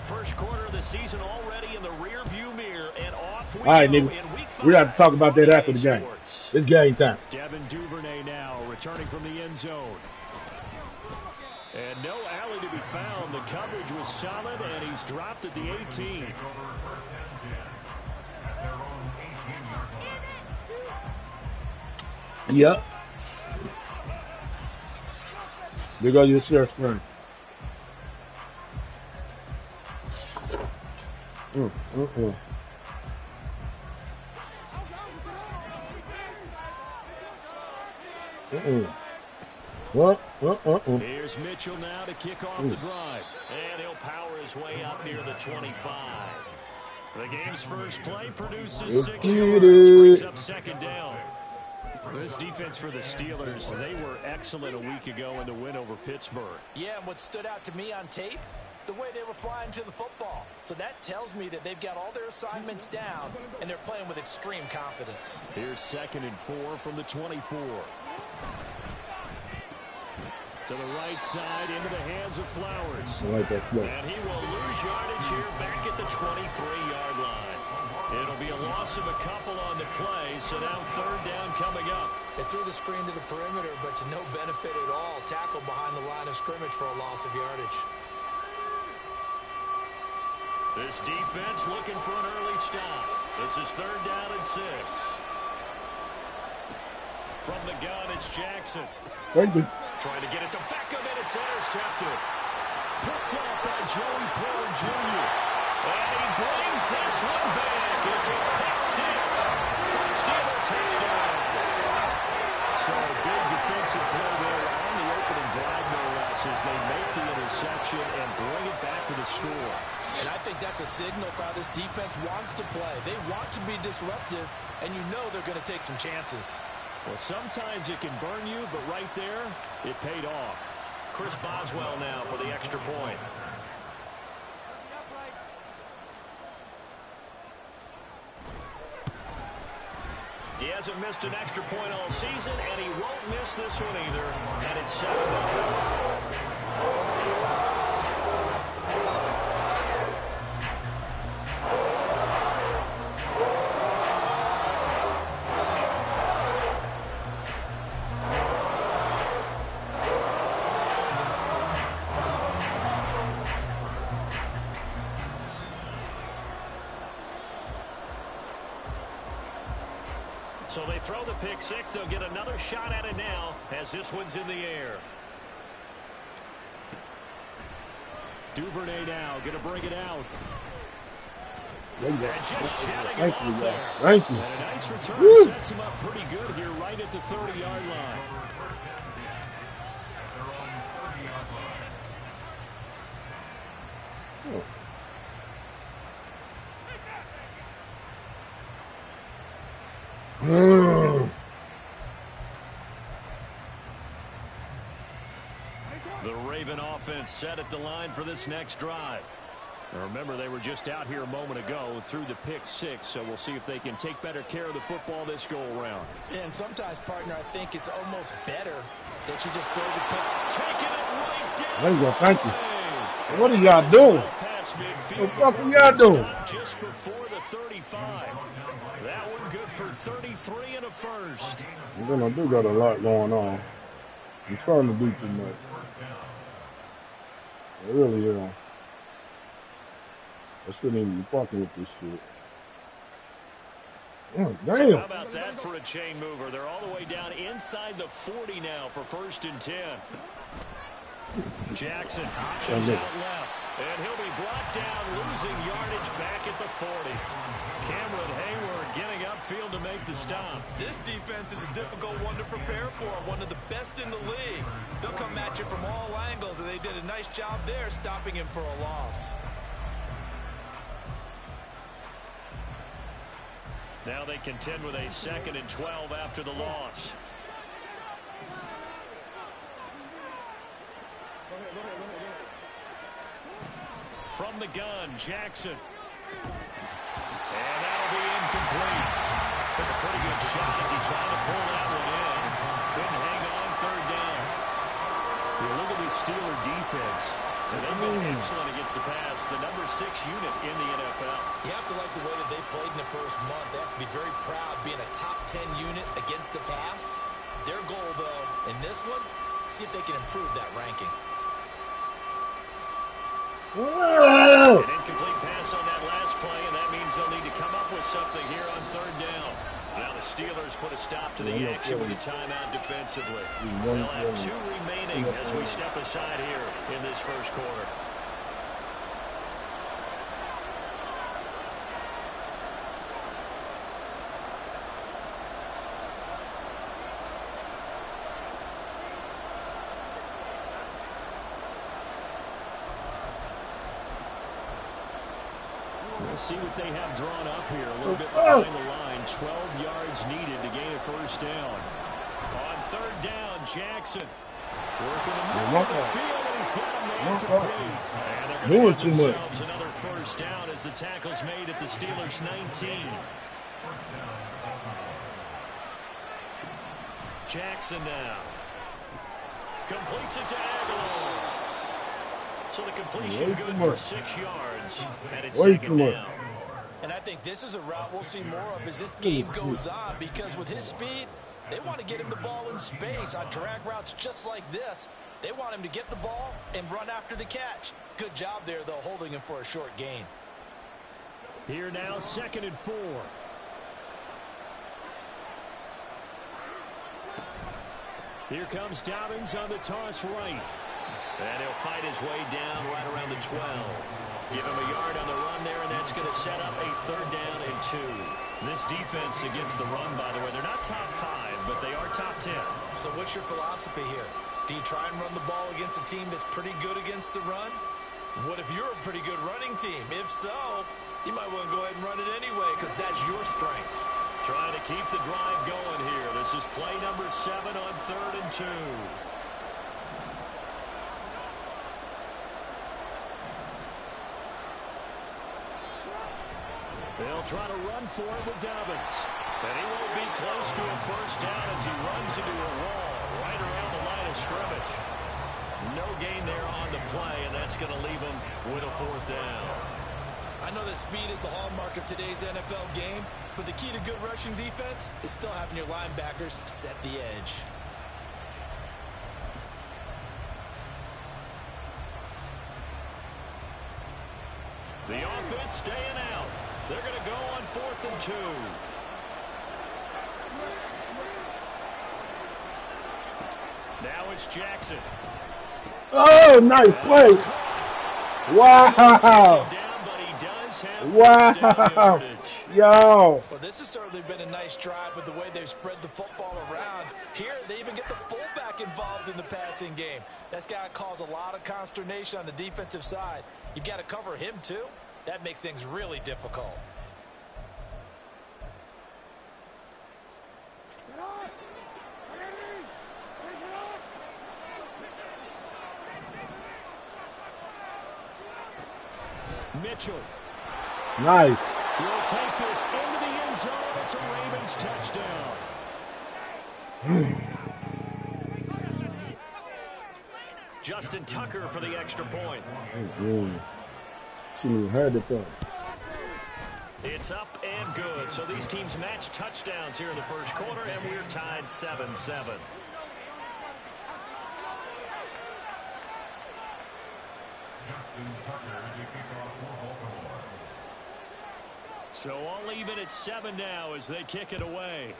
first quarter of the season already in the rear-view mirror, and off we All right, go nigga. in week 5. We have to talk about that after the game. It's game time. Devin Duvernay now returning from the end zone. And no alley to be found. The coverage was solid, and he's dropped at the 18. Yep. There goes your share screen. Here's Mitchell now to kick off the drive. And he'll power his way up near the 25. The game's first play produces 6 yards, brings up second down. This defense for the Steelers, they were excellent a week ago in the win over Pittsburgh. Yeah, and what stood out to me on tape, the way they were flying to the football. So that tells me that they've got all their assignments down, and they're playing with extreme confidence. Here's 2nd and 4 from the 24. To the right side, into the hands of Flowers. I like that play. And he will lose yardage here back at the 23-yard line. It'll be a loss of a couple on the play, so now 3rd down coming up. They threw the screen to the perimeter, but to no benefit at all. Tackle behind the line of scrimmage for a loss of yardage. This defense looking for an early stop. This is 3rd down and 6. From the gun, it's Jackson. Thank you. Trying to get it to Beckham, and it's intercepted. Picked off by Joey Porter Jr. And he brings this one back. It's a pick 6 for the Steeler touchdown. So a big defensive play there on the opening drive, no less, as they make the interception and bring it back to the score. And I think that's a signal for how this defense wants to play. They want to be disruptive, and you know they're going to take some chances. Well, sometimes it can burn you, but right there, it paid off. Chris Boswell now for the extra point. He hasn't missed an extra point all season, and he won't miss this one either. And it's 7-0. So they throw the pick 6. They'll get another shot at it now as this one's in the air. Duvernay now going to bring it out. And just shouting it off there. Thank you. And a nice return sets him up pretty good here right at the 30-yard line. The Raven offense set at the line for this next drive. Now remember, they were just out here a moment ago through the pick 6, so we'll see if they can take better care of the football this go-around. And sometimes, partner, I think it's almost better that you just throw the picks. Taking it right down. There you go. Thank you. What are y'all doing? What the fuck are y'all doing? Just before the 35. That one good for 33 and a first. I do got a lot going on. I'm trying to do too much. I really am. I shouldn't even be fucking with this shit. Oh, damn. So how about that for a chain mover? They're all the way down inside the 40 now for 1st and 10. Jackson options out left. And he'll be brought down, losing yardage back at the 40. Cameron Hayward getting upfield to make the stop. This defense is a difficult one to prepare for, one of the best in the league. They'll come at you from all angles, and they did a nice job there stopping him for a loss. Now they contend with a 2nd and 12 after the loss. From the gun, Jackson. And that'll be incomplete. Took a pretty good shot as he tried to pull that one in. Couldn't hang on 3rd down. You look at this Steeler defense. And they've been excellent against the pass, the number 6 unit in the NFL. You have to like the way that they played in the first month. They have to be very proud being a top 10 unit against the pass. Their goal, though, in this one, see if they can improve that ranking. An incomplete pass on that last play, and that means they'll need to come up with something here on 3rd down. Now the Steelers put a stop to the action with a timeout defensively. They'll have 2 remaining as we step aside here in this first quarter. We'll see what they have drawn up here. A little bit behind the line. 12 yards needed to gain a first down. On 3rd down, Jackson. Working the middle of the field, and he's got a man complete. And they're going to give themselves another first down as the tackle's made at the Steelers' 19. Jackson now. Completes it to Aguilar. So the completion good for 6 yards, and it's 2nd down. And I think this is a route we'll see more of as this game goes on, because with his speed, they want to get him the ball in space on drag routes just like this. They want him to get the ball and run after the catch. Good job there, though, holding him for a short gain. Here now, 2nd and 4. Here comes Dobbins on the toss right. And he'll fight his way down right around the 12. Give him a yard on the run there, and that's going to set up a 3rd down and 2. This defense against the run, by the way, they're not top 5, but they are top 10. So what's your philosophy here? Do you try and run the ball against a team that's pretty good against the run? What if you're a pretty good running team? If so, you might want to go ahead and run it anyway, because that's your strength. Trying to keep the drive going here. This is play number 7 on 3rd and 2. They'll try to run for it with Dobbins. And he won't be close to a first down as he runs into a wall right around the line of scrimmage. No gain there on the play, and that's going to leave him with a 4th down. I know that speed is the hallmark of today's NFL game, but the key to good rushing defense is still having your linebackers set the edge. The offense staying out. They're going to go on 4th and 2. Now it's Jackson. Oh, nice play. Wow. Wow. Yo. Well, this has certainly been a nice drive with the way they've spread the football around. Here, they even get the fullback involved in the passing game. That's got to cause a lot of consternation on the defensive side. You've got to cover him, too. That makes things really difficult. Mitchell. Nice. Will take this into the end zone. It's a Ravens touchdown. Justin Tucker for the extra point. She heard the thing. It's up and good. So these teams match touchdowns here in the first quarter, and we're tied 7-7. So all even at 7 now as they kick it away.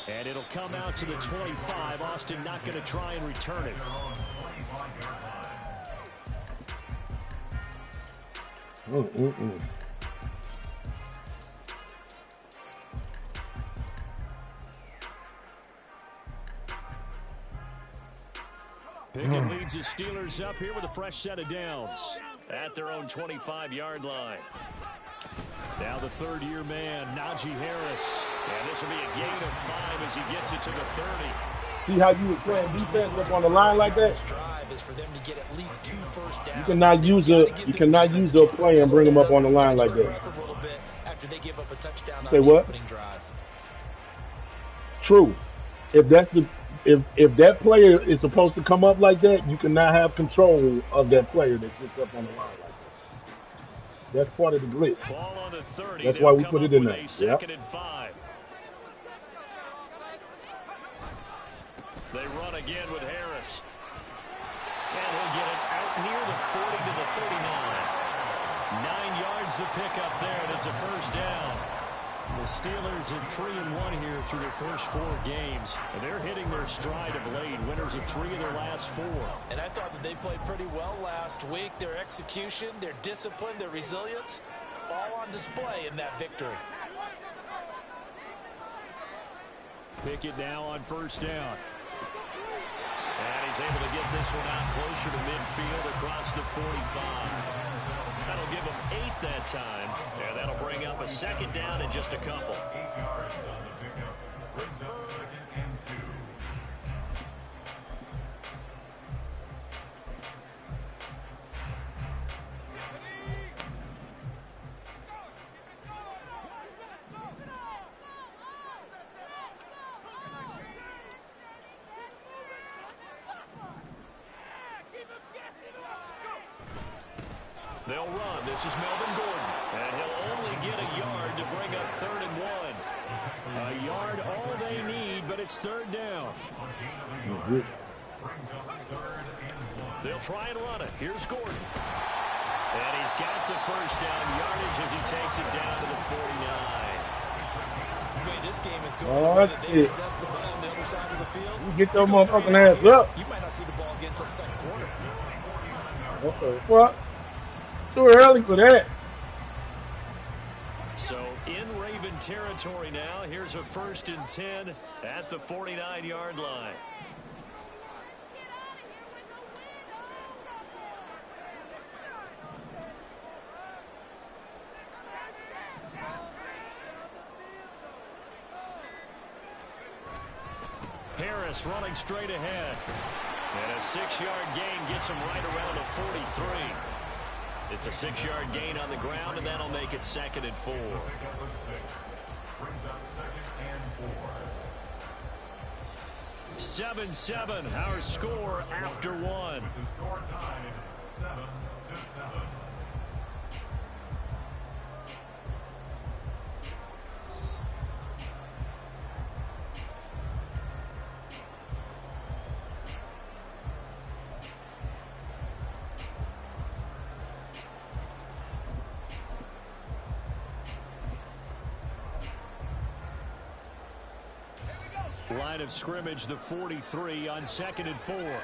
And it'll come out to the 25. Austin not going to try and return it. Pickett leads the Steelers up here with a fresh set of downs at their own 25-yard line. Now the third-year man, Najee Harris. And this will be a gain of 5 as he gets it to the 30. See how you was playing defense up on the line like that? Drive is for them to get at least 2 first downs. You cannot use a play and bring them up on the line like that. After they give up a touchdown Say what? Drive. True. If that's the if that player is supposed to come up like that, you cannot have control of that player that sits up on the line like that. That's part of the glitch. Ball on the 30. That's why They'll we come put it up in with there. a Yep. 2nd and 5. They run again with Harris. And he'll get it out near the 40 to the 39. 9 yards to pick up there, and it's a first down. The Steelers at 3-1 here through their first 4 games. And they're hitting their stride of late. Winners of 3 of their last 4. And I thought that they played pretty well last week. Their execution, their discipline, their resilience, all on display in that victory. Pickett now on first down. And he's able to get this one out closer to midfield across the 45. That'll give him 8 that time. And that'll bring up a 2nd down in just a couple. 8 yards on the pickup. Brings up 2nd and 2. They'll run. This is Melvin Gordon. And he'll only get a yard to bring up 3rd and 1. A yard all they need, but it's 3rd down. They'll try and run it. Here's Gordon. And he's got the first down yardage as he takes it down to the 49. The way this game is going, they possess the ball on the other side of the field. You get your motherfucking ass up. You might not see the ball again until the 2nd quarter. What the fuck? Too early for that. So in Raven territory now. Here's a 1st and 10 at the 49-yard line. Harris running straight ahead. And a 6-yard gain gets him right around the 43. It's a 6-yard gain on the ground, and that'll make it 2nd and 4. Brings up 2nd and 4. 7-7, our score after 1. The score tied 7-7. Line of scrimmage, the 43 on 2nd and 4.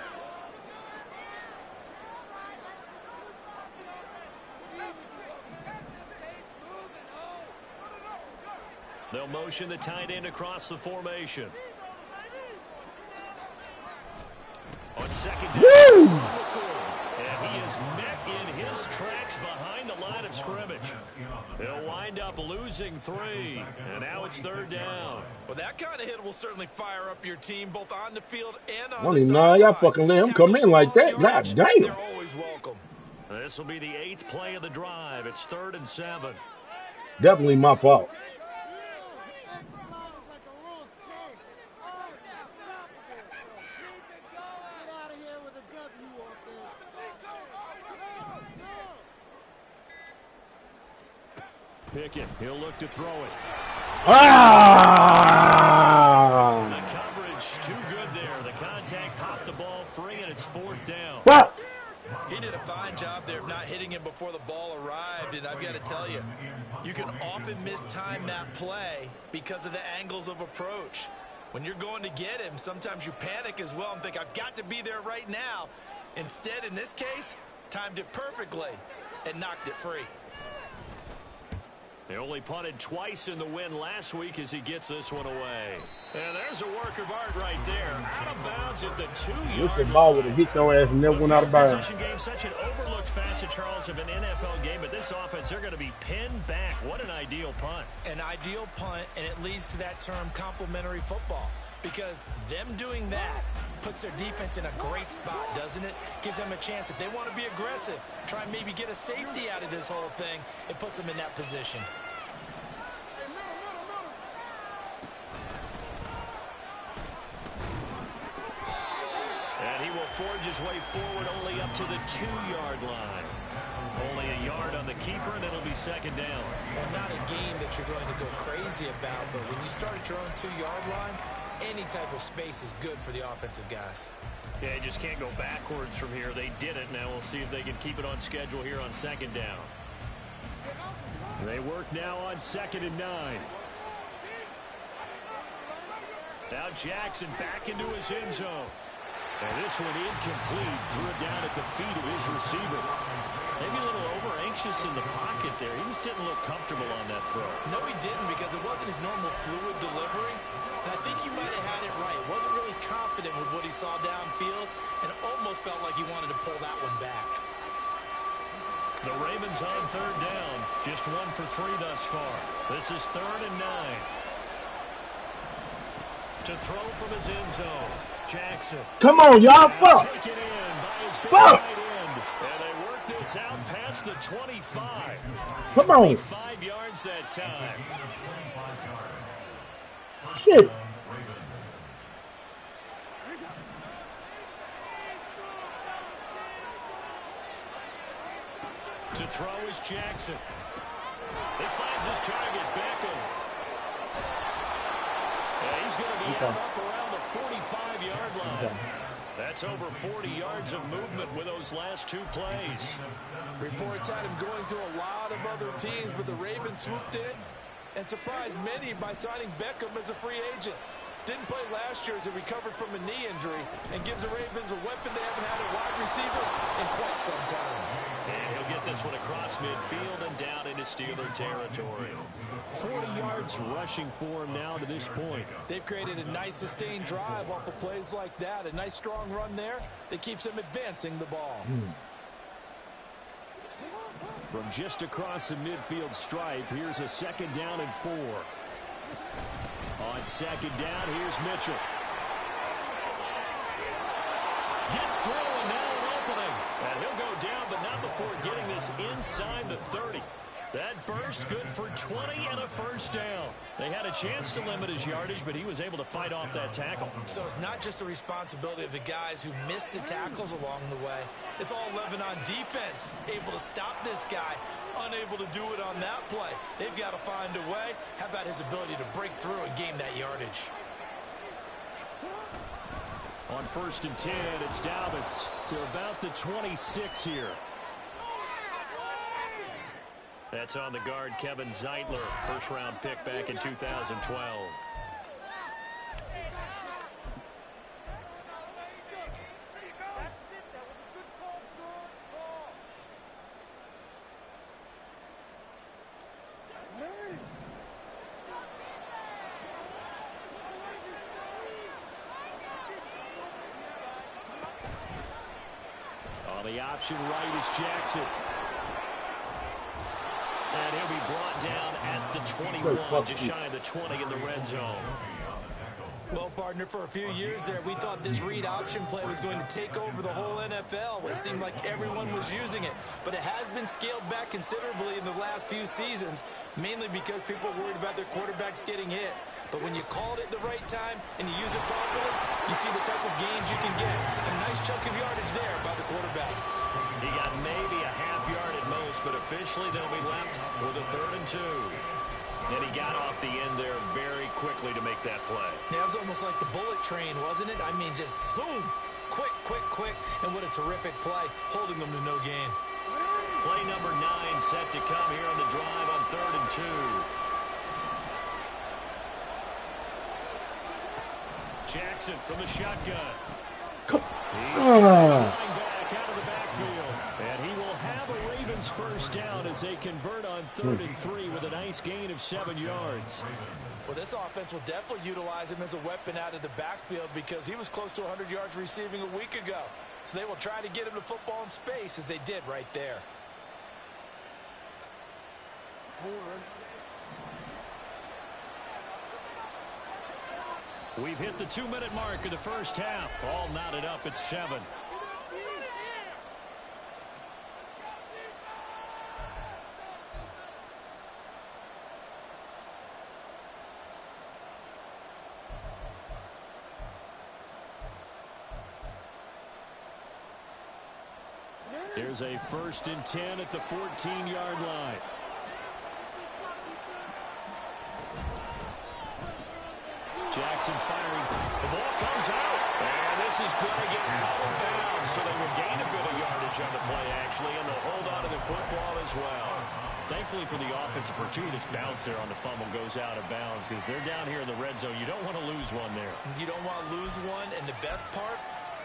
They'll motion the tight end across the formation. On 2nd down. And he is met in his tracks behind the line of scrimmage. They'll wind up losing 3. And now it's 3rd down. Well, that kind of hit will certainly fire up your team, both on the field and on the 29, sideline. y'all fucking let him come in like that. God damn. They're always welcome. This will be the 8th play of the drive. It's 3rd and 7. Definitely my fault. Pickett, he'll look to throw it. Ah! The coverage too good there. The contact popped the ball free, and it's 4th down. Fuck! He did a fine job there of not hitting him before the ball arrived, and I've got to tell you, you can often mistime that play because of the angles of approach. When you're going to get him, sometimes you panic as well and think, I've got to be there right now. Instead, in this case, timed it perfectly and knocked it free. They only punted twice in the win last week as he gets this one away. And there's a work of art right there. Out of bounds at the 2-yard Wish the ball would have hit your ass and never went out of bounds. Position game, such an overlooked facet, Charles, of an NFL game. But this offense, they're going to be pinned back. What an ideal punt. An ideal punt, and it leads to that term complementary football. Because them doing that puts their defense in a great spot, doesn't it? Gives them a chance. If they want to be aggressive, try and maybe get a safety out of this whole thing, it puts them in that position. forge his way forward only up to the 2-yard line. Only a yard on the keeper, and it'll be second down. Well, not a game that you're going to go crazy about, but when you start at your own 2-yard line, any type of space is good for the offensive guys. Yeah, you just can't go backwards from here. They did it. Now we'll see if they can keep it on schedule here on second down. They work now on 2nd and 9. Now Jackson back into his end zone. And this one incomplete. Threw it down at the feet of his receiver. Maybe a little over-anxious in the pocket there. He just didn't look comfortable on that throw. No, he didn't, because it wasn't his normal fluid delivery. And I think you might have had it right. Wasn't really confident with what he saw downfield and almost felt like he wanted to pull that one back. The Ravens on 3rd down. Just 1 for 3 thus far. This is 3rd and 9. To throw from his end zone. Jackson. Come on, y'all. Fuck. Taken in by his big Fuck. right end. And they work this out past the 25. Come on. 25 yards that time. Shit. To throw is Jackson. He finds his target, Beckham. Yeah, he's going to be up around the 45-yard line. That's over 40 yards of movement with those last 2 plays. Reports had him going to a lot of other teams, but the Ravens swooped in and surprised many by signing Beckham as a free agent. Didn't play last year as he recovered from a knee injury and gives the Ravens a weapon they haven't had a wide receiver in quite some time. And he'll get this one across midfield and down into Steeler territory. 40 yards rushing for him now to this point. They've created a nice sustained drive off of plays like that. A nice strong run there that keeps them advancing the ball. From just across the midfield stripe, here's a 2nd down and 4. On 2nd down, here's Mitchell. Gets through and now an opening. And he'll go down, but not before getting this inside the 30. That burst good for 20 and a 1st down. They had a chance to limit his yardage, but he was able to fight off that tackle. So it's not just the responsibility of the guys who missed the tackles along the way. It's all 11 on defense, able to stop this guy, unable to do it on that play. They've got to find a way. How about his ability to break through and gain that yardage? On 1st and 10, it's Dalvin to about the 26 here. That's on the guard, Kevin Zeitler, 1st-round pick back in 2012. On the option right is Jackson. And he'll be brought down at the 21, just shy of the 20 in the red zone. Well, partner, for a few years there, we thought this read option play was going to take over the whole NFL. It seemed like everyone was using it, but it has been scaled back considerably in the last few seasons, mainly because people are worried about their quarterbacks getting hit. But when you call it at the right time and you use it properly, you see the type of gains you can get. A nice chunk of yardage there by the quarterback. He got maybe a half yard at most, but officially they'll be left with a 3rd and 2. And he got off the end there very quickly to make that play. Yeah, it was almost like the bullet train, wasn't it? I mean, just zoom. Quick, quick, quick. And what a terrific play, holding them to no gain. Play number 9 set to come here on the drive on 3rd and 2. Jackson from the shotgun. He's flying back out of the backfield. And he will have a Ravens 1st down as they convert on 3rd and 3 with a nice gain of 7 yards. Well, this offense will definitely utilize him as a weapon out of the backfield because he was close to 100 yards receiving a week ago. So they will try to get him the football in space as they did right there. We've hit the 2-minute mark of the 1st half. All knotted up at 7. Here's a 1st and 10 at the 14-yard line. Jackson firing. The ball comes out. And this is going to get out of bounds. So they will gain a bit of yardage on the play, actually, and they'll hold on to the football as well. Thankfully for the offense, a fortuitous bounce there on the fumble goes out of bounds because they're down here in the red zone. You don't want to lose one there. You don't want to lose one, and the best part,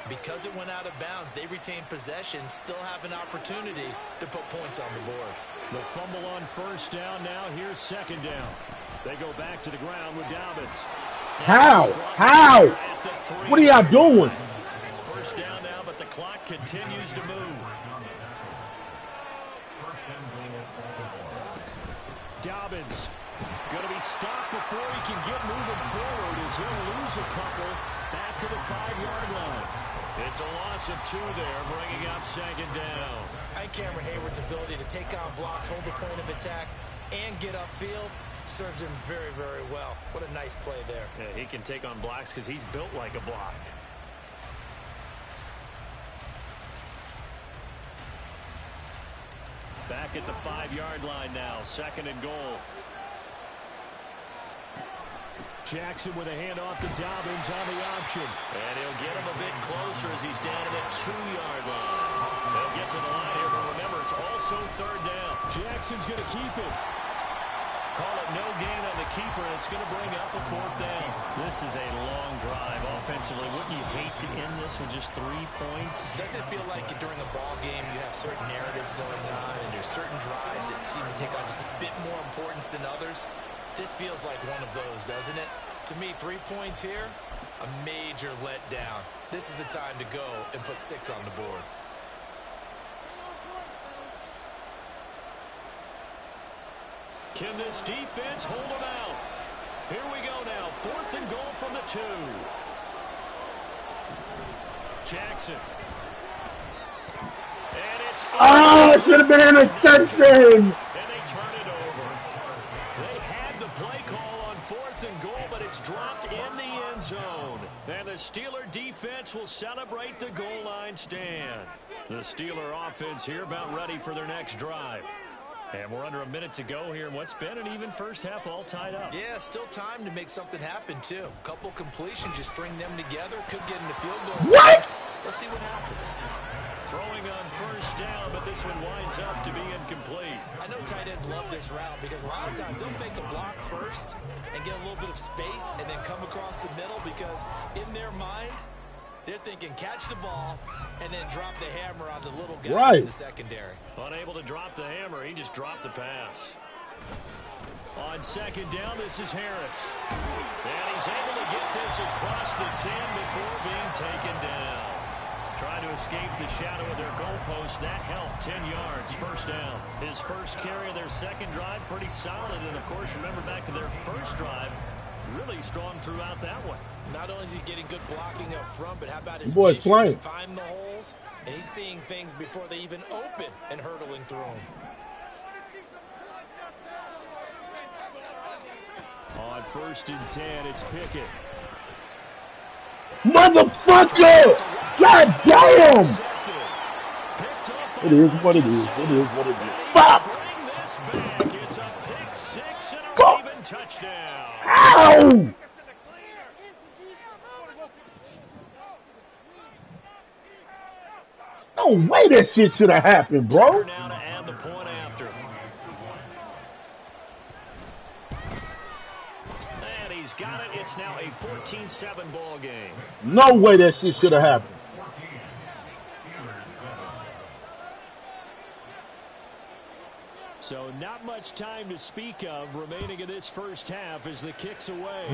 because it went out of bounds, they retain possession, still have an opportunity to put points on the board. The fumble on 1st down. Now here's 2nd down. They go back to the ground with Dobbins. How? How? What are y'all doing? 1st down now, but the clock continues to move. Dobbins going to be stopped before he can get moving forward as he'll lose a couple back to the 5-yard line. It's a loss of 2 there, bringing up 2nd down. And Cameron Hayward's ability to take on blocks, hold the point of attack, and get upfield serves him very, very well. What a nice play there. Yeah, he can take on blocks because he's built like a block. Back at the 5-yard line now, 2nd and goal. Jackson with a handoff to Dobbins on the option. And he'll get him a bit closer as he's down at that 2-yard line. They'll get to the line here, but remember, it's also 3rd down. Jackson's going to keep it. Call it no gain on the keeper, and it's going to bring up a 4th down. This is a long drive offensively. Wouldn't you hate to end this with just 3 points? Doesn't it feel like during a ball game you have certain narratives going on, and there's certain drives that seem to take on just a bit more importance than others? This feels like one of those, doesn't it? To me, 3 points here, a major letdown. This is the time to go and put 6 on the board. Can this defense hold them out? Here we go now. 4th and goal from the 2. Jackson. And it's... Oh, it should have been an interception. And they turn it over. They had the play call on 4th and goal, but it's dropped in the end zone. And the Steeler defense will celebrate the goal line stand. The Steeler offense here about ready for their next drive. And we're under a minute to go here in what's been an even first half all tied up. Yeah, still time to make something happen, too. Couple completions, you string them together, could get in the field goal. What? Let's see what happens. Throwing on 1st down, but this one winds up to be incomplete. I know tight ends love this route because a lot of times they'll fake a block first and get a little bit of space and then come across the middle because in their mind, they're thinking catch the ball and then drop the hammer on the little guys in the secondary. Unable to drop the hammer, he just dropped the pass. On 2nd down, this is Harris. And he's able to get this across the 10 before being taken down. Trying to escape the shadow of their goalpost. That helped. 10 yards, 1st down. His first carry of their 2nd drive, pretty solid. And, of course, remember back to their 1st drive, really strong throughout that one. Not only is he getting good blocking up front, but how about his boy's vision playing. to find the holes? And he's seeing things before they even open and hurtling through them. On 1st and 10, it's Pickett. Motherfucker! God damn! It is what it is. It is what it is. Fuck! Bring this back. It's a pick 6 and a Raven touchdown. Ow! No way that shit should have happened, bro. Now to add the point after. And he's got it. It's now a 14-7 ball game. No way that shit should have happened. So not much time to speak of remaining in this first half as the kick's away.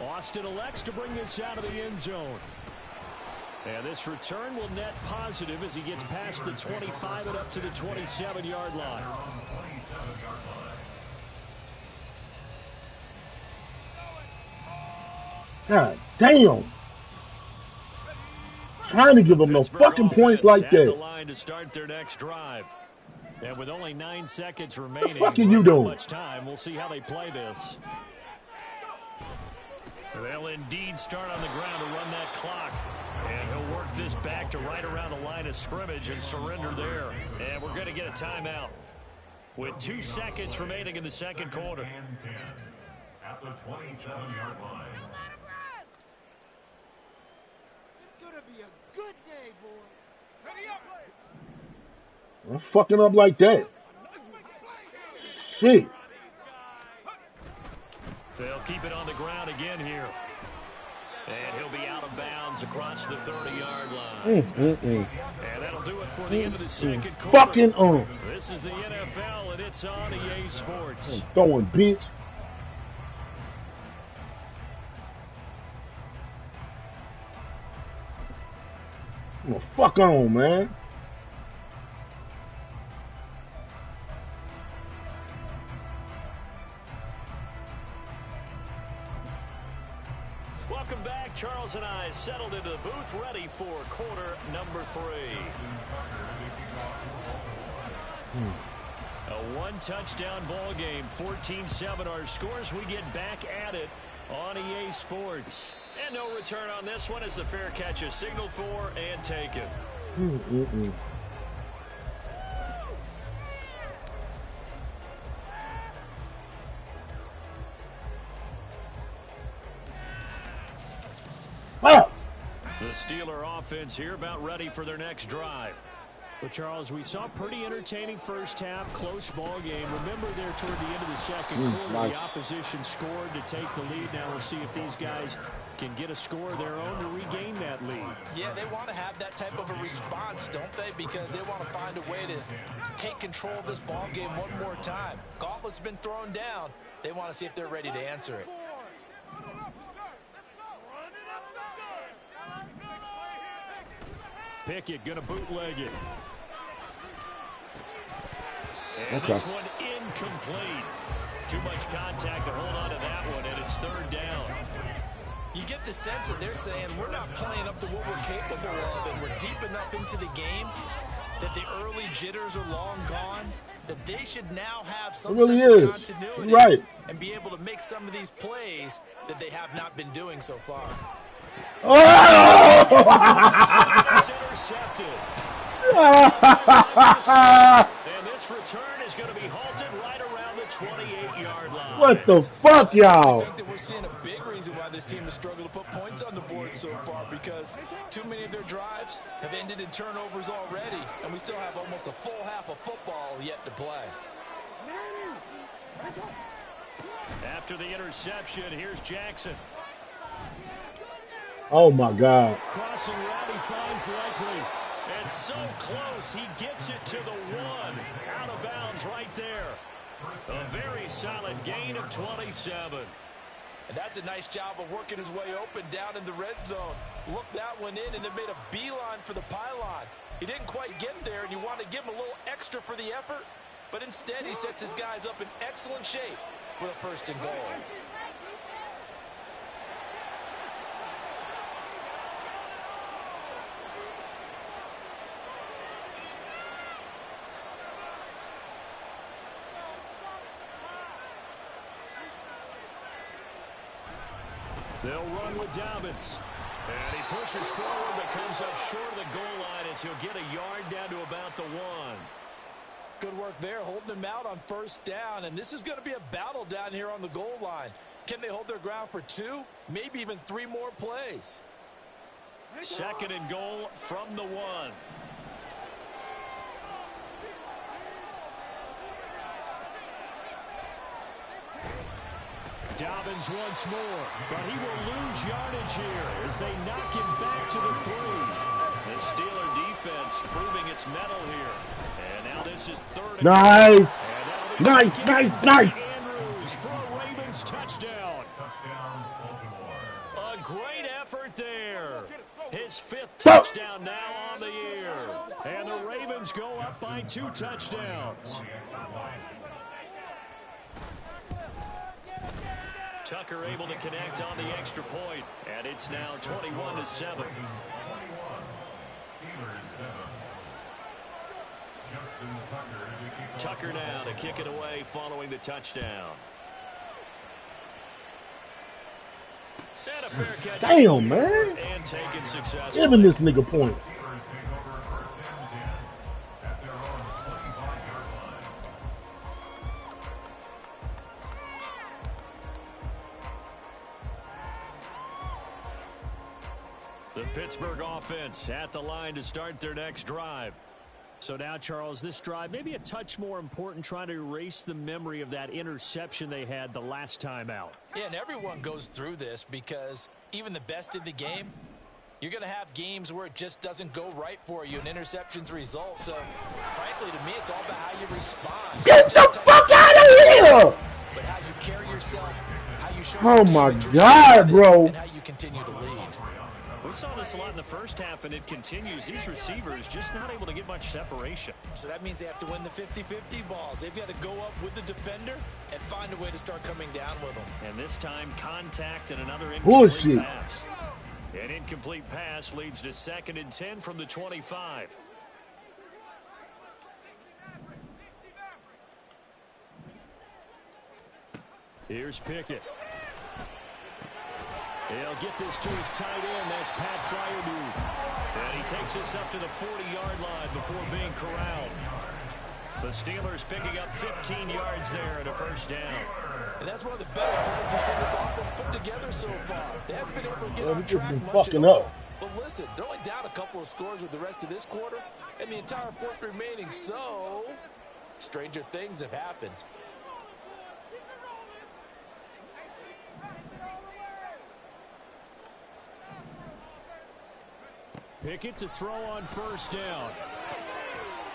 Austin elects to bring this out of the end zone. And this return will net positive as he gets past the 25 and up to the 27-yard line. God damn. Trying to give them no fucking points like The that. line to start their next drive. And with only 9 seconds remaining, the fuck are you doing? Much time. We'll see how they play this. They'll indeed start on the ground to run that clock. And he'll work this back to right around the line of scrimmage and surrender there. And we're going to get a timeout with 2 seconds remaining in the second quarter. And 10 at the 27-yard line. It's gonna be a good day, boys. Ready up, I'm fucking up like that. Shit. They'll keep it on the ground again here. And he'll be out of bounds across the 30-yard line. And that'll do it for the end of the second quarter. Fucking on. This is the NFL, and it's on EA Sports. I'm throwing, bitch. Well, fuck on, man. Welcome back. Charles and I settled into the booth, ready for quarter number 3. A one-touchdown ball game, 14-7 our scores. We get back at it on EA Sports. And no return on this one as the fair catch is signaled for and taken. Ah! The Steeler offense here about ready for their next drive. Well, Charles, we saw pretty entertaining first half, close ball game. Remember there toward the end of the second quarter, nice. the opposition scored to take the lead. Now we'll see if these guys can get a score of their own to regain that lead. Yeah, they want to have that type of a response, don't they? Because they want to find a way to take control of this ball game one more time. Gauntlet's been thrown down. They want to see if they're ready to answer it. Pickett going to bootleg it. And this one incomplete. Too much contact to hold on to that one, and it's third down. You get the sense that they're saying we're not playing up to what we're capable of, and we're deep enough into the game that the early jitters are long gone, that they should now have some really sense is. of continuity Right. and be able to make some of these plays that they have not been doing so far. Oh! Intercepted. And this return is going to be halted right around the 28-yard line. What the fuck, I y'all? think that we're seeing a big reason why this team has struggled to put points on the board so far, because too many of their drives have ended in turnovers already, and we still have almost a full half of football yet to play. After the interception, here's Jackson. Oh my God. Crossing route, he finds Likely. And so close, he gets it to the 1. Out of bounds right there. A very solid gain of 27. And that's a nice job of working his way open down in the red zone. Looked that one in and it made a beeline for the pylon. He didn't quite get there, and you want to give him a little extra for the effort, but instead he sets his guys up in excellent shape with a 1st and goal. They'll run with Dobbins. And he pushes forward but comes up short of the goal line as he'll get a yard down to about the 1. Good work there, holding him out on 1st down, and this is going to be a battle down here on the goal line. Can they hold their ground for 2, maybe even 3 more plays? 2nd and goal from the 1. Dobbins once more, but he will lose yardage here as they knock him back to the 3. The Steeler defense proving its mettle here. And now this is 3rd and Nice. goal. Nice. Andrews for a Ravens touchdown. Touchdown, Baltimore. A great effort there. His 5th touchdown now on the year. And the Ravens go up by 2 touchdowns. Tucker able to connect on the extra point, and it's now 21-7. 21. Steelers 7. Justin Tucker to kick off. Tucker now to kick it away following the touchdown. And a fair catch. Damn, man. And taken successfully. Giving this nigga points. The Pittsburgh offense at the line to start their next drive. So now, Charles, this drive maybe a touch more important, trying to erase the memory of that interception they had the last time out. Yeah, and everyone goes through this because even the best in the game, you're going to have games where it just doesn't go right for you, and interceptions result. So, frankly, to me, it's all about how you respond. Get the fuck out of here! But how you carry yourself, how you show Oh your team my that you're God, committed, bro. and how you continue to lead. We saw this a lot in the first half, and it continues. These receivers just not able to get much separation. So that means they have to win the 50-50 balls. They've got to go up with the defender and find a way to start coming down with them. And this time, contact and another Bullshit. incomplete pass. An incomplete pass leads to 2nd and 10 from the 25. Here's Pickett. He'll get this to his tight end. That's Pat Fryermuth. And he takes this up to the 40-yard line before being corralled. The Steelers picking up 15 yards there and a first down. And that's one of the better plays we've seen this offense put together so far. They haven't been able to get on track been much fucking at all. up. But listen, they're only down a couple of scores with the rest of this quarter and the entire fourth remaining. So, stranger things have happened. Pickett to throw on first down.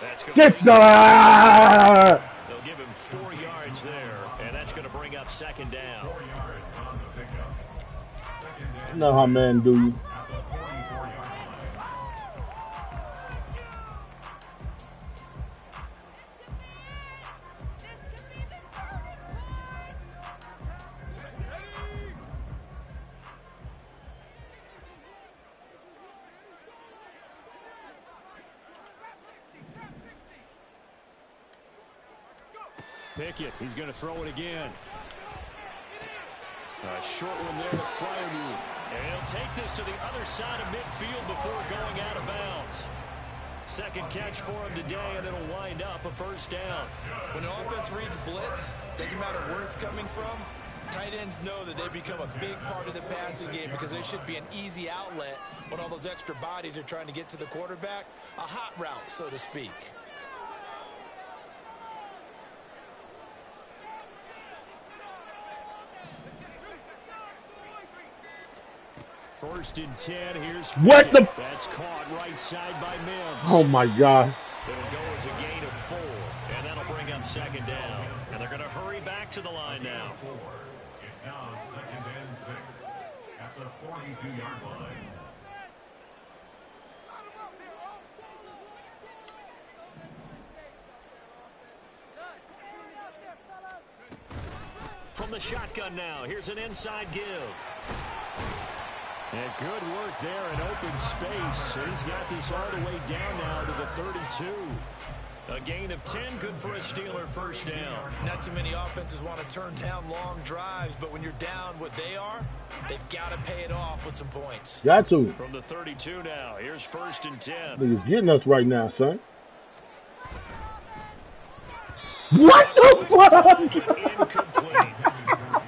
That's going Get to the... They'll give him 4 yards there, and that's going to bring up 2nd down. You know how men do you. Pickett, he's going to throw it again. A short one there to Fryermuth. And he'll take this to the other side of midfield before going out of bounds. Second catch for him today, and it'll wind up a first down. When an offense reads blitz, doesn't matter where it's coming from, tight ends know that they become a big part of the passing game because they should be an easy outlet when all those extra bodies are trying to get to the quarterback. A hot route, so to speak. First and 10, here's What the... That's caught right side by Mims. Oh my God. It'll go as a gain of 4, and that'll bring up 2nd down. And they're going to hurry back to the line now. It's now 2nd and 6 at the 42-yard line. From the shotgun now, here's an inside give. And good work there in open space. He's got this all the way down now to the 32. A gain of 10, good for a Steeler first down. Not too many offenses want to turn down long drives, but when you're down what they are, they've got to pay it off with some points. Got to. From the 32 now, here's 1st and 10. Niggas getting us right now, son. What the fuck? Incomplete.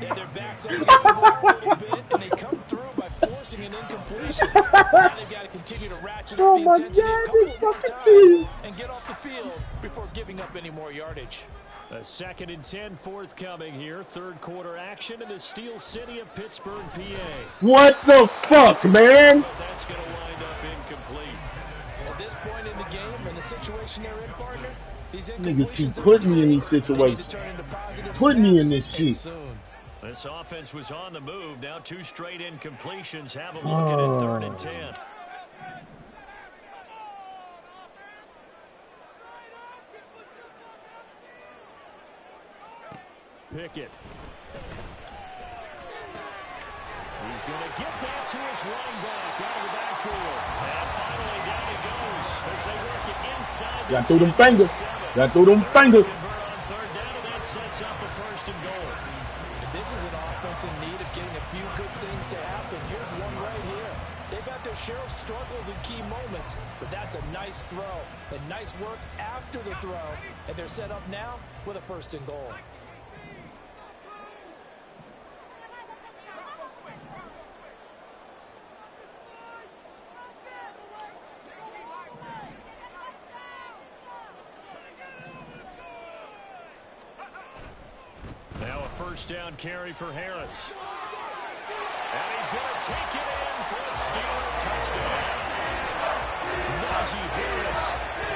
Yeah, their backs up against the wall a little bit, and they come through by forcing an incompletion. Now they've got to continue to ratchet up the intensity a couple of more times and get off the field before giving up any more yardage. A 2nd and 10 forthcoming here. Third quarter action in the Steel City of Pittsburgh, PA. What the fuck, man? But that's going to wind up incomplete. At this point in the game and the situation they're in, partner, these Niggas keep incompletions putting me in these they need to situations. turn into positive Put me in snaps this and shit. soon. This offense was on the move. Now 2 straight incompletions. Have them looking at 3rd and 10. Pickett. He's going to get that to his running back out of the backfield. And finally down he goes as they work it inside. Got through them fingers. Got through them fingers. Convert on 3rd down, and that sets up a 1st and goal. This is an offense in need of getting a few good things to happen They've had their share of struggles in key moments, but that's a nice throw and nice work after the throw, and they're set up now with a first and goal. Now a first down carry for Harris. And he's going to take it in for a Steeler touchdown. Najee Harris,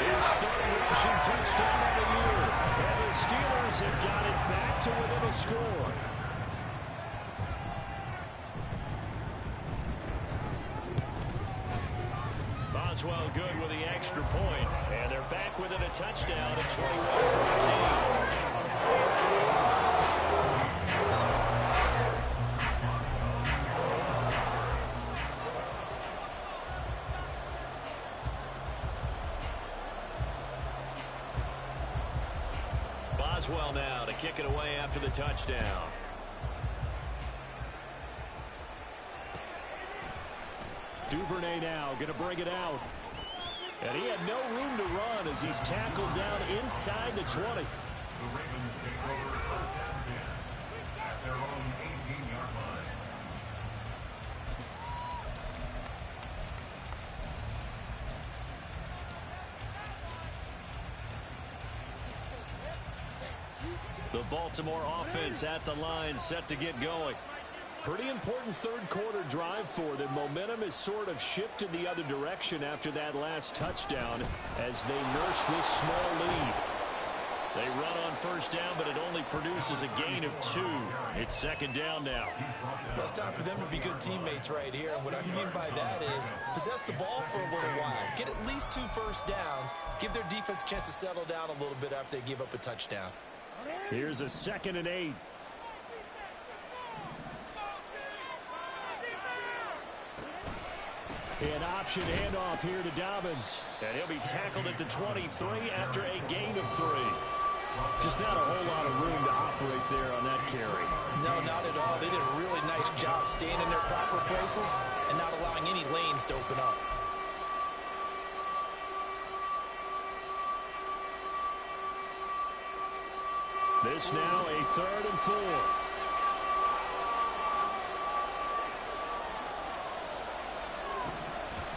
his third rushing touchdown of the year. And the Steelers have got it back to within a score. Boswell good with the extra point. And they're back within a touchdown at 21-14. Boswell now to kick it away after the touchdown. Duvernay now going to bring it out. And he had no room to run as he's tackled down inside the 20. The Ravens take over first and 10 at their own 18-yard line. The Baltimore offense at the line, set to get going. Pretty important third quarter drive for them. Momentum has sort of shifted the other direction after that last touchdown as they nurse this small lead. They run on first down, but it only produces a gain of 2. It's second down now. Well, it's time for them to be good teammates right here. And what I mean by that is possess the ball for a little while. Get at least 2 first downs. Give their defense a chance to settle down a little bit after they give up a touchdown. Here's a 2nd and 8. An option handoff here to Dobbins. And he'll be tackled at the 23 after a gain of 3. Just not a whole lot of room to operate there on that carry. No, not at all. They did a really nice job staying in their proper places and not allowing any lanes to open up. This now a 3rd and 4.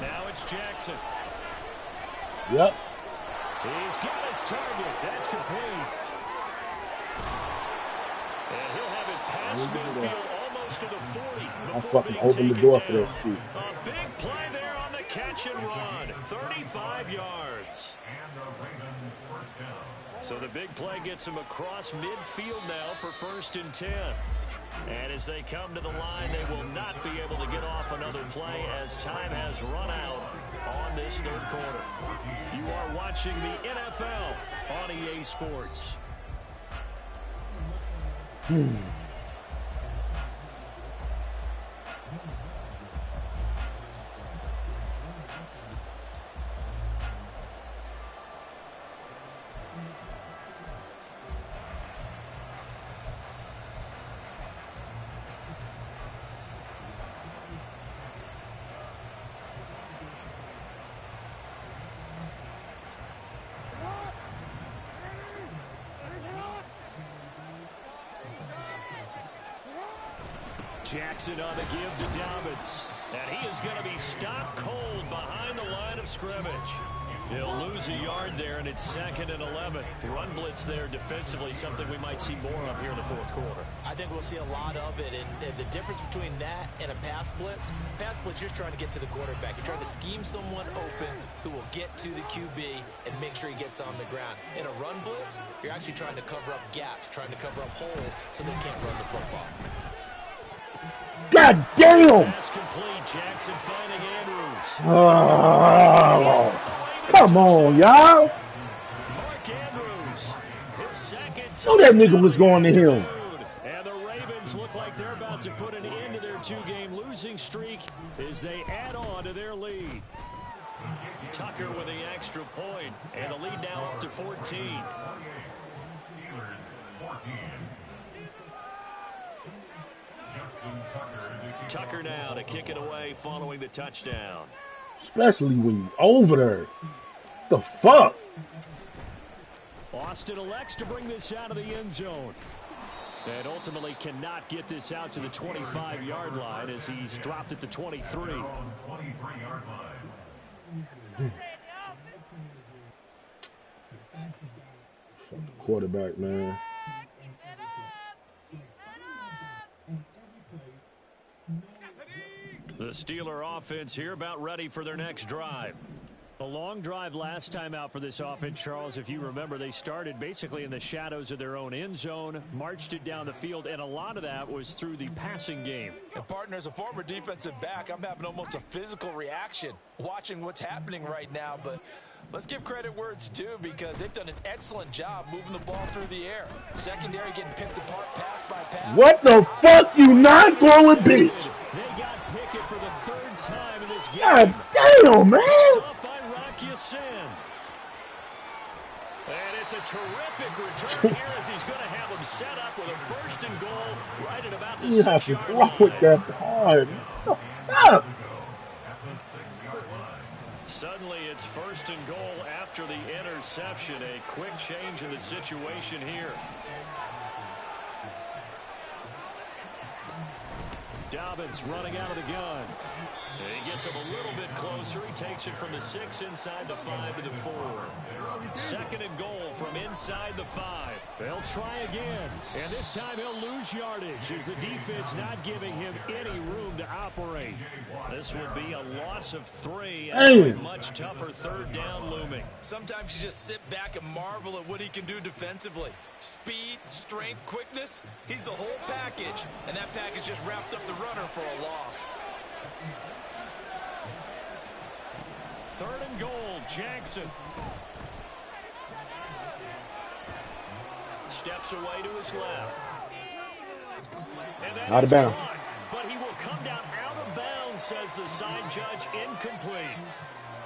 Now it's Jackson. Yep. He's got his target. That's complete. And he'll have it past midfield almost to the 40. I fucking opened the door for that shit. A big play there on the catch and run. 35 yards. And the Ravens first down. So the big play gets him across midfield now for 1st and 10. And as they come to the line, they will not be able to get off another play as time has run out on this third quarter. You are watching the NFL on EA Sports. Jackson on the give to Dobbins. And he is going to be stopped cold behind the line of scrimmage. He'll lose a yard there, and it's 2nd and 11. Run blitz there defensively, something we might see more of here in the 4th quarter. I think we'll see a lot of it, and the difference between that and a pass blitz, you're just trying to get to the quarterback. You're trying to scheme someone open who will get to the QB and make sure he gets on the ground. In a run blitz, you're actually trying to cover up gaps, trying to cover up holes so they can't run the football. God damn! Pass complete. Jackson finding Andrews. Oh, come on, y'all. Mark Andrews, his 2nd. Know that nigga was going to him. And the Ravens look like they're about to put an end to their 2-game losing streak as they add on to their lead. Tucker with the extra point, and the lead now up to 14. Steelers 14. Justin Tucker now to kick it away following the touchdown. Especially when you over there. The fuck? Austin elects to bring this out of the end zone. And ultimately cannot get this out to the 25-yard line as he's dropped at the 23. Quarterback, man. The Steeler offense here about ready for their next drive. A long drive last time out for this offense, Charles. If you remember, they started basically in the shadows of their own end zone, marched it down the field, and a lot of that was through the passing game. And partner, as a former defensive back, I'm having almost a physical reaction watching what's happening right now. But let's give credit where it's due, because they've done an excellent job moving the ball through the air. Secondary getting picked apart pass by pass. What the fuck you not throwing, bitch? They got Pickett for the third time in this game. God damn, man. And it's a terrific return here as he's going to have him set up with a first and goal right at about the 6-yard line. You have to throw it that hard. Fuck. Suddenly it's first and goal after the interception. A quick change in the situation here. Dobbins running out of the gun. He gets him a little bit closer. He takes it from the 6 inside the 5 to the 4. Second and goal from inside the 5. They'll try again. And this time he'll lose yardage as the defense not giving him any room to operate. This would be a loss of 3 and a much tougher third down looming. Sometimes you just sit back and marvel at what he can do defensively. Speed, strength, quickness. He's the whole package. And that package just wrapped up the runner for a loss. Third and goal, Jackson. Steps away to his left. And out of bounds. But he will come down out of bounds, says the side judge, incomplete.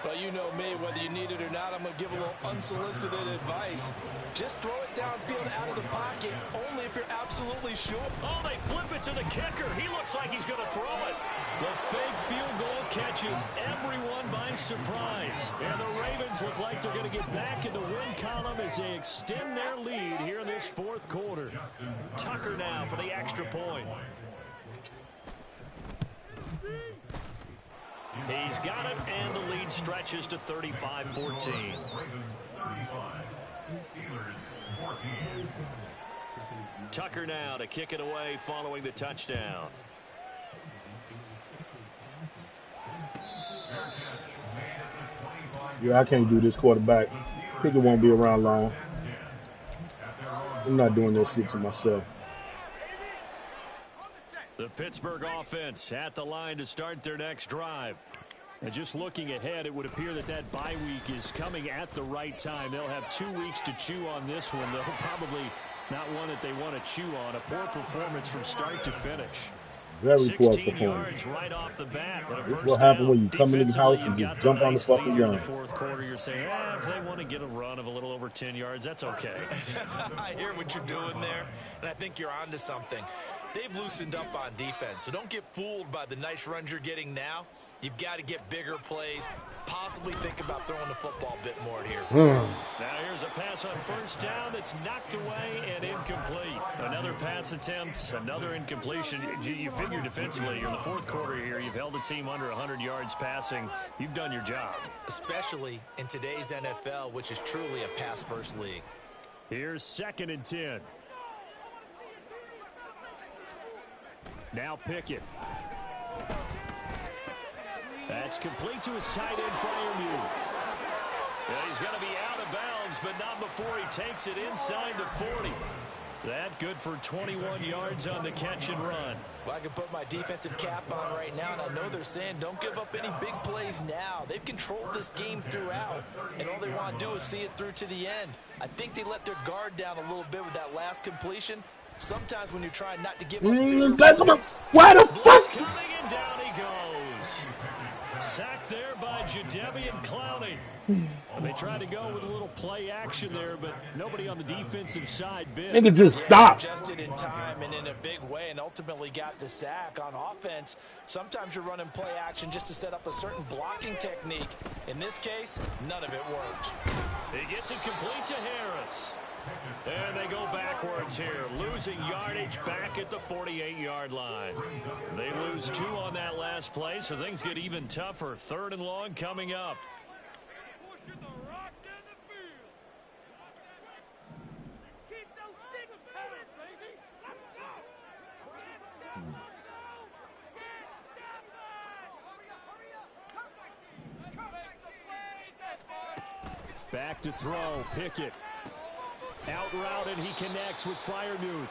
Well, you know me, whether you need it or not, I'm going to give a little unsolicited advice. Just throw it downfield out of the pocket, only if you're absolutely sure. Oh, they flip it to the kicker. He looks like he's going to throw it. The fake field goal catches everyone by surprise. And the Ravens look like they're going to get back in the win column as they extend their lead here in this fourth quarter. Tucker now for the extra point. He's got it, and the lead stretches to 35-14. Tucker now to kick it away following the touchdown. Yeah, I can't do this quarterback. Pickett won't be around long. I'm not doing that shit to myself. The Pittsburgh offense at the line to start their next drive. And just looking ahead, it would appear that that bye week is coming at the right time. They'll have 2 weeks to chew on this one, though probably not one that they want to chew on. A poor performance from start to finish. Very poor 16 performance. yards right off the bat. This is what happens when you come into the house and just jump on the fucking gun. In the fourth quarter, you're saying, if they want to get a run of a little over 10 yards, that's okay. I hear what you're doing there, and I think you're onto something. They've loosened up on defense, so don't get fooled by the nice runs you're getting now. You've got to get bigger plays, possibly think about throwing the football a bit more here. Now here's a pass on first down that's knocked away and incomplete. Another pass attempt, another incompletion. You figure defensively, you're in the fourth quarter here. You've held the team under 100 yards passing. You've done your job. Especially in today's NFL, which is truly a pass-first league. Here's 2nd and 10. Now Pickett. That's complete to his tight end, Freiermuth. He's going to be out of bounds, but not before he takes it inside the 40. That good for 21 yards on the catch and run. Well, I can put my defensive cap on right now, and I know they're saying don't give up any big plays now. They've controlled this game throughout, and all they want to do is see it through to the end. I think they let their guard down a little bit with that last completion. Sometimes when you're trying not to give up Why the fuck? Coming and down he goes. Sacked there by Jadeveon Clowney. They tried to go with a little play action there, but nobody on the defensive side bit. Nigga, just stop. Adjusted in time and in a big way and ultimately got the sack. On offense, sometimes you're running play action just to set up a certain blocking technique. In this case, none of it worked. He gets it complete to Harris. And they go backwards here, losing yardage back at the 48-yard line. They lose 2 on that last play, so things get even tougher. 3rd and long coming up. Back to throw, Pickett. Out route, and he connects with Freiermuth.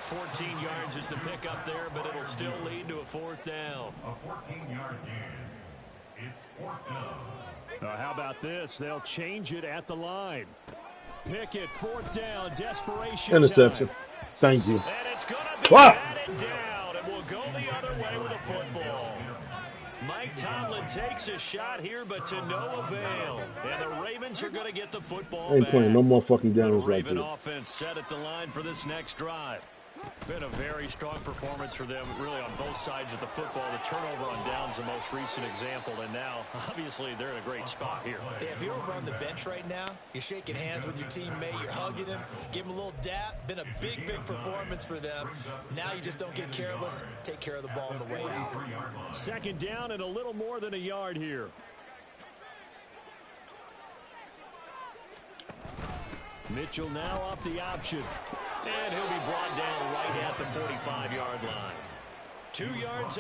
14 yards is the pickup there, but it'll still lead to a 4th down. A 14-yard gain. It's 4th down. How about this? They'll change it at the line. Pickett, 4th down, desperation Interception. time. Thank you. And it's going to be Wow. batted down, and we'll go the other way with a football. Mike Tomlin takes a shot here, but to no avail. And the Ravens are going to get the football I ain't back. playing no more fucking The downs like Raven this. offense set at the line for this next drive. Been a very strong performance for them, really, on both sides of the football. The turnover on downs, the most recent example, and now, obviously, they're in a great spot here. Hey, if you're over on the bench right now, you're shaking hands with your teammate, you're hugging him, give him a little dap. Been a big, big performance for them. Now you just don't get careless. Take care of the ball on the way out. 2nd down and a little more than a yard here. Mitchell now off the option. And he'll be brought down right at the 45-yard line. 2 yards.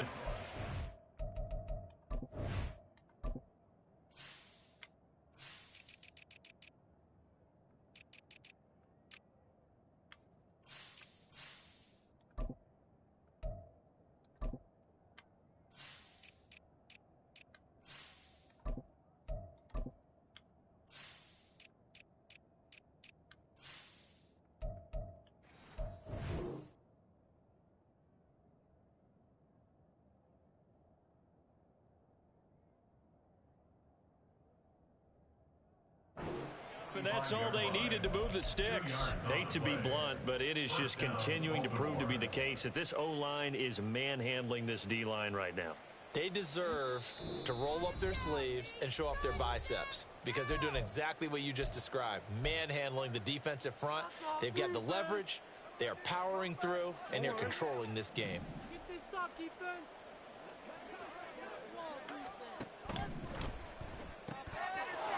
And that's all they needed to move the sticks. Hate to be blunt, but it is just continuing to prove to be the case that this O-line is manhandling this D-line right now. They deserve to roll up their sleeves and show off their biceps because they're doing exactly what you just described, manhandling the defensive front. They've got the leverage, they are powering through, and they're controlling this game.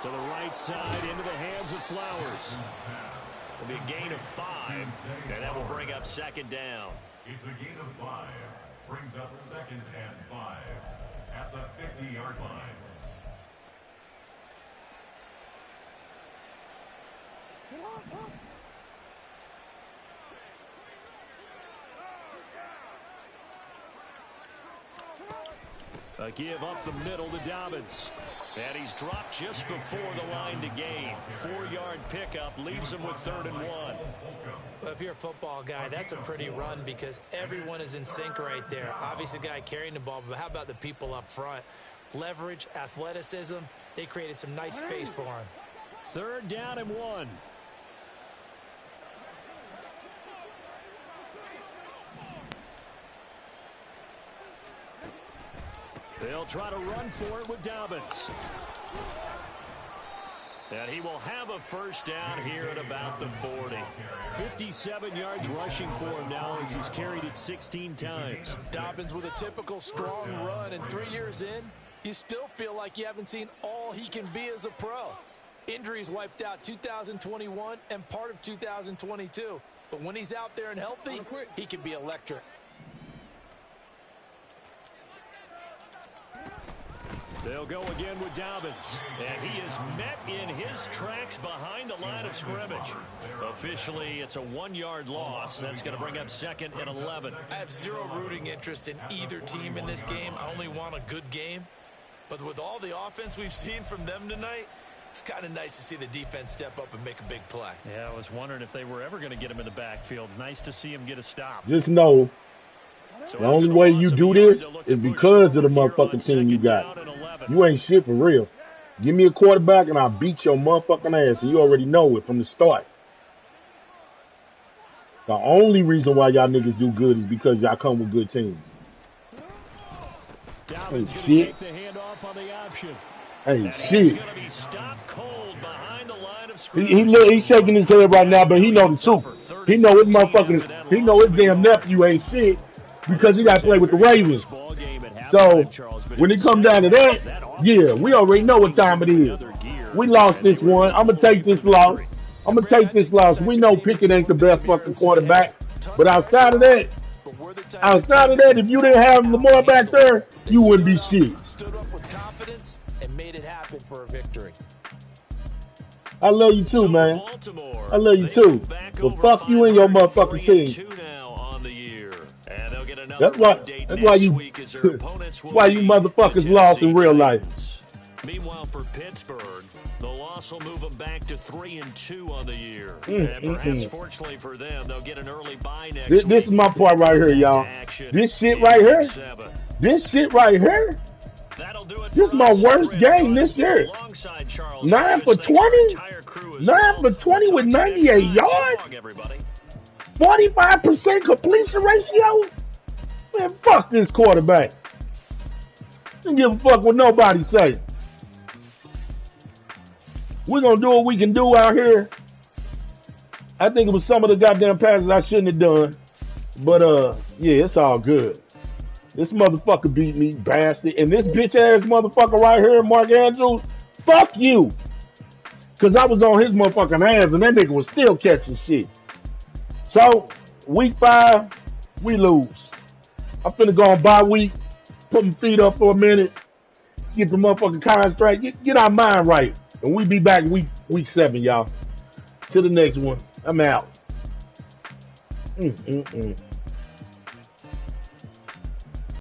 To the right side, into the hands of Flowers. It'll be a gain of 5, and that will bring up 2nd down. It's a gain of 5. Brings up 2nd and 5 at the 50-yard line. A give up the middle to Dobbins. And he's dropped just before the line to gain. 4-yard pickup leaves him with 3rd and 1. Well, if you're a football guy, that's a pretty run because everyone is in sync right there. Obviously, the guy carrying the ball, but how about the people up front? Leverage, athleticism, they created some nice space for him. 3rd down and 1. They'll try to run for it with Dobbins. And he will have a 1st down here at about the 40. 57 yards rushing for him now as he's carried it 16 times. Dobbins with a typical strong run, and 3 years in, you still feel like you haven't seen all he can be as a pro. Injuries wiped out 2021 and part of 2022. But when he's out there and healthy, he can be electric. They'll go again with Dobbins. And he is met in his tracks behind the line of scrimmage. Officially, it's a 1-yard loss. That's going to bring up 2nd and 11. I have zero rooting interest in either team in this game. I only want a good game. But with all the offense we've seen from them tonight, it's kind of nice to see the defense step up and make a big play. Yeah, I was wondering if they were ever going to get him in the backfield. Nice to see him get a stop. Just know, the only way you do this is because of the motherfucking team you got. You ain't shit for real. Give me a quarterback and I'll beat your motherfucking ass. And you already know it from the start. The only reason why y'all niggas do good is because y'all come with good teams. Dalvin's Hey, going to shit. take the handoff on the option. Hey, And he's shit. going to be stopped cold behind the line of He's scrimmage. shaking his head right now, but he know the truth. He know his motherfucking, he know his damn nephew ain't shit because he got to play with the Ravens. So when it come down to that, yeah, we already know what time it is. We lost this one. I'm gonna take this loss. I'm gonna take this loss. We know Pickett ain't the best fucking quarterback, but outside of that, if you didn't have Lamar back there, you wouldn't be shit. Stood up with confidence and made it happen for a victory. I love you too, man. I love you too. But fuck you and your motherfucking team. That's why you motherfuckers lost in real life. Meanwhile, for Pittsburgh, the loss will move them back to 3-2 on the year. And perhaps, fortunately for them, they'll get an early bye next week. This is my part right here, y'all. This shit right here. This shit right here. This is my worst game this year. 9 for 20. 9 for 20 with 98 yards. 45% completion ratio. Man, fuck this quarterback. Don't give a fuck what nobody say. We're gonna do what we can do out here. I think it was some of the goddamn passes I shouldn't have done. But yeah, it's all good. This motherfucker beat me, bastard. And this bitch ass motherfucker right here, Mark Andrews, fuck you. Cause I was on his motherfucking ass and that nigga was still catching shit. So, week 5, we lose. I'm finna go on bye week, put my feet up for a minute, get the motherfucking contract, get our mind right. And we be back week 7, y'all. To the next one. I'm out.